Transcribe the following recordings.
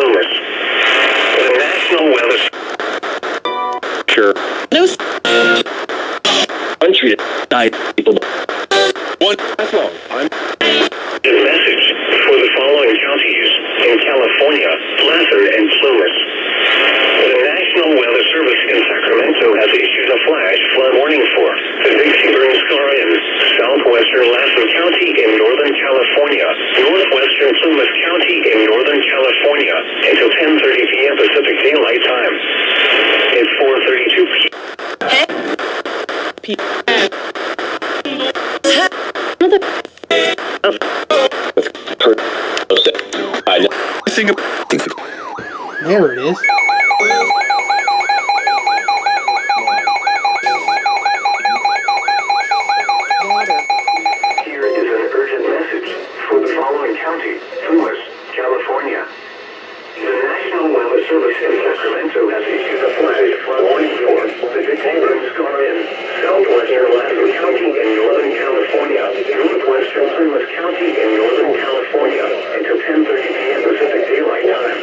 Plumas. The National Weather... Sure. No. Untreated. Died people. One. That's long. I'm... The message for the following counties in California, Lassen and Plumas. The National Weather Service in Sacramento has issued a flash flood warning for the Dixie Burns Scar in southwestern Lassen County in Northern California, northwestern Plumas County in Northern California until 10:30 p.m. Pacific Daylight Time. It's 4:32 p.m. There it is. Here is an urgent message for the following county, Plumas, California. The National Weather Service in Sacramento has issued a flash flood warning for the Dixie Burns Scar in southwestern Lassen County in Northern California, northwestern Plumas County in Northern California until 10:30 p.m. Pacific Daylight Time.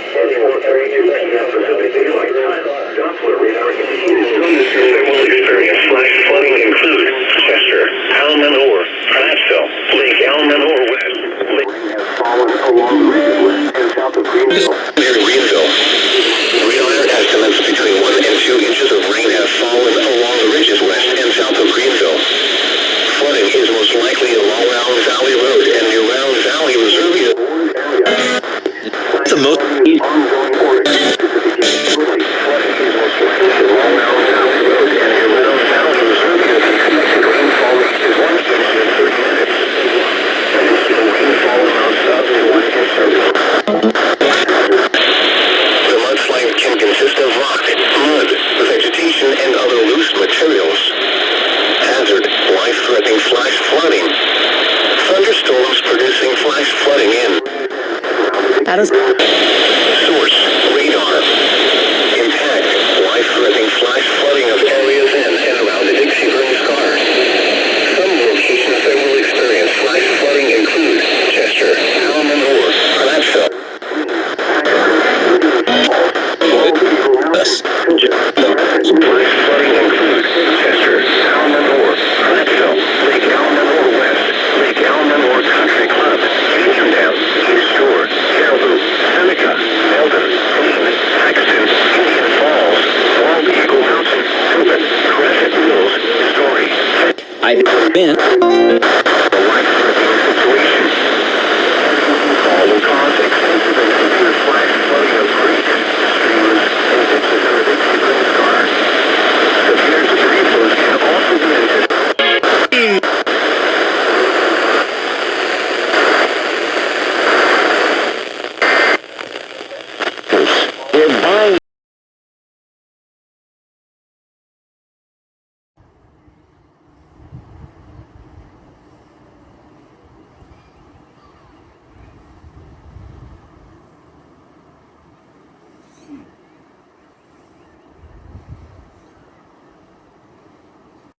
At 4:32 p.m. Pacific Daylight Time, Doppler radar indicated thunderstorms that will experience flash flooding include Chester, Almanor, Prattsville, Lake Almanor West. Lake has fallen along the ridges west and south of Greenville. Near Greenville. Radar estimates between 1 and 2 inches of rain have fallen along the ridges west and south of Greenville. Flooding is most likely along Round Valley Road and near Round Valley Reserve area. The most... Ongoing order to begin shortly. Flooding is most likely along Round Valley Road and near Round Valley Reserve area. Expected rainfall reaches 1 inch in 30 minutes. Additional rainfall amounts up to 1 inch every. The mudslide can consist of rock, mud, vegetation, and other loose materials. Hazard, life-threatening flash flooding. Thunderstorms producing flash flooding in. How does...